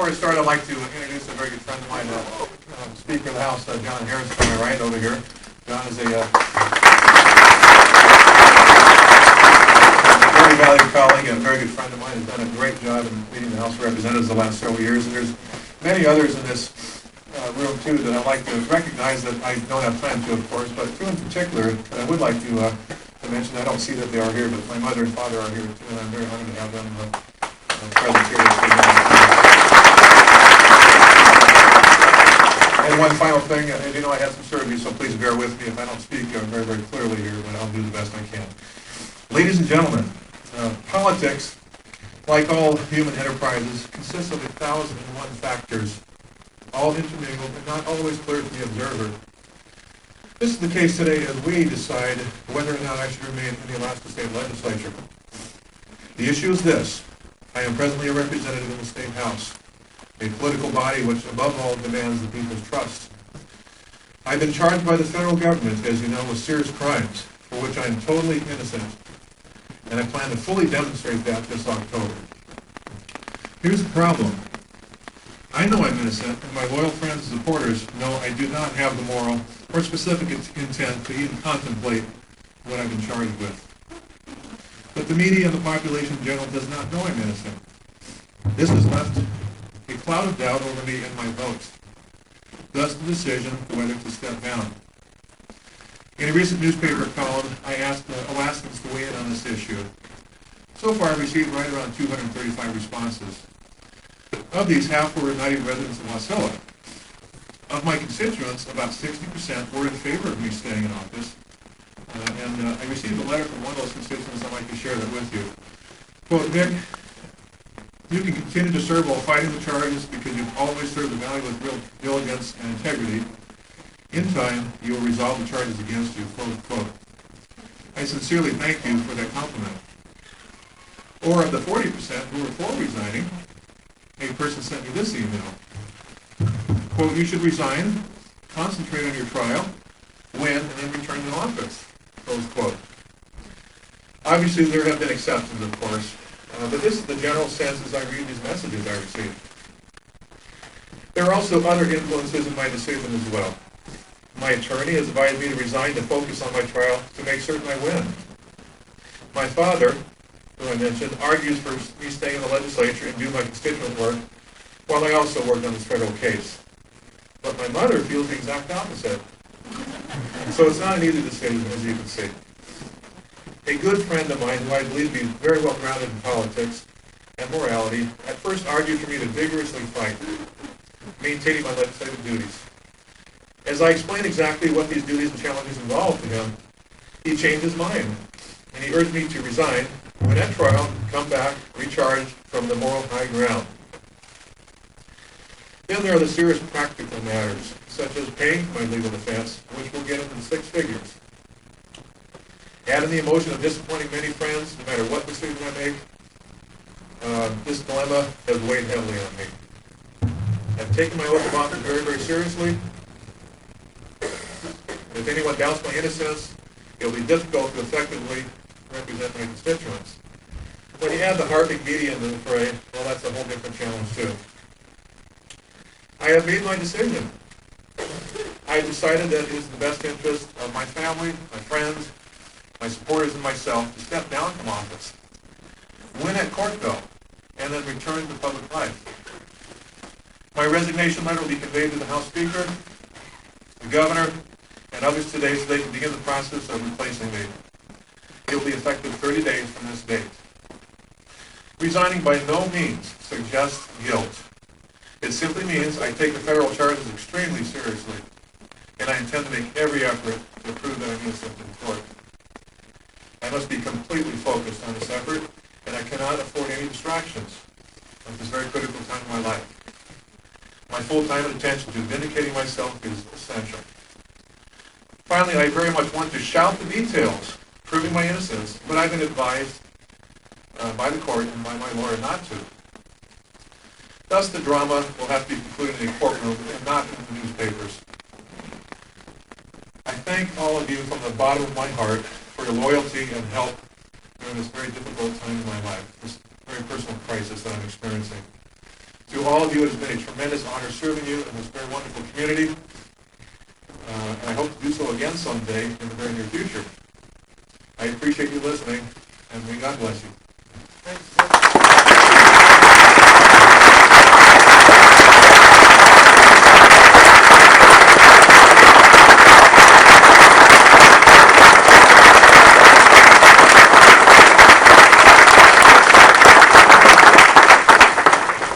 Before I start, I'd like to introduce a very good friend of mine, Speaker of the House, John Harris, to my right over here. John is a very valued colleague and a very good friend of mine. He's done a great job in leading the House of Representatives the last several years. And there's many others in this room, too, that I'd like to recognize that I don't have time to, of course, but two in particular that I would like to mention. I don't see that they are here, but my mother and father are here, too, and I'm very honored to have them present here this evening. And one final thing, as you know, I had some surgery, so please bear with me if I don't speak very, very clearly here, but I'll do the best I can. Ladies and gentlemen, politics, like all human enterprises, consists of 1,001 factors, all intermingled and not always clear to the observer. This is the case today as we decide whether or not I should remain in the Alaska State Legislature. The issue is this. I am presently a representative in the State House, a political body which above all demands the people's trust. I've been charged by the federal government, as you know, with serious crimes for which I am totally innocent, and I plan to fully demonstrate that this October. Here's the problem. I know I'm innocent, and my loyal friends and supporters know I do not have the moral or specific intent to even contemplate what I've been charged with. But the media and the population in general does not know I'm innocent. This has left a cloud of doubt over me and my votes. Thus the decision whether to step down. In a recent newspaper column, I asked Alaskans to weigh in on this issue. So far, I've received right around 235 responses. Of these, half were not even residents of Wasilla. Of my constituents, about 60% were in favor of me staying in office. I received a letter from one of those constituents. I'd like to share that with you. Quote, Vic, you can continue to serve while fighting the charges because you've always served the valley with real diligence and integrity. In time, you will resolve the charges against you, close quote. I sincerely thank you for that compliment. Or of the 40% who were for resigning, a person sent me this email. Quote, you should resign, concentrate on your trial, win, and then return to office, close quote. Obviously, there have been exceptions, of course, but this is the general sense as I read these messages I receive. There are also other influences in my decision as well. My attorney has advised me to resign to focus on my trial to make certain I win. My father, who I mentioned, argues for me staying in the legislature and do my constituent work, while I also work on this federal case. But my mother feels the exact opposite. So it's not an easy decision, as you can see. A good friend of mine, who I believe to be very well grounded in politics and morality, at first argued for me to vigorously fight, maintaining my legislative duties. As I explained exactly what these duties and challenges involved to him, he changed his mind, and he urged me to resign, when at trial, come back, recharged from the moral high ground. Then there are the serious practical matters, such as paying for my legal defense, which will get into 6 figures. Add in the emotion of disappointing many friends, no matter what decision I make, this dilemma has weighed heavily on me. I've taken my oath of office very, very seriously. If anyone doubts my innocence, it will be difficult to effectively represent my constituents. When you add the heartbeat media into the fray, well, that's a whole different challenge, too. I have made my decision. I have decided that it is in the best interest of my family, my friends, my supporters, and myself to step down from office, win at Courtville, and then return to public life. My resignation letter will be conveyed to the House Speaker, the Governor, and others today so they can begin the process of replacing me. It will be effective 30 days from this date. Resigning by no means suggests guilt. It simply means I take the federal charges extremely seriously, and I intend to make every effort to prove that I'm innocent in court. I must be completely focused on this effort, and I cannot afford any distractions at this very critical time in my life. My full time and attention to vindicating myself is essential. Finally, I very much want to shout the details, proving my innocence, but I've been advised by the court and by my lawyer not to. Thus, the drama will have to be concluded in a courtroom and not in the newspapers. I thank all of you from the bottom of my heart for your loyalty and help during this very difficult time in my life, this very personal crisis that I'm experiencing. To all of you, it has been a tremendous honor serving you in this very wonderful community. And I hope to do so again someday in the very near future. I appreciate you listening, and may God bless you.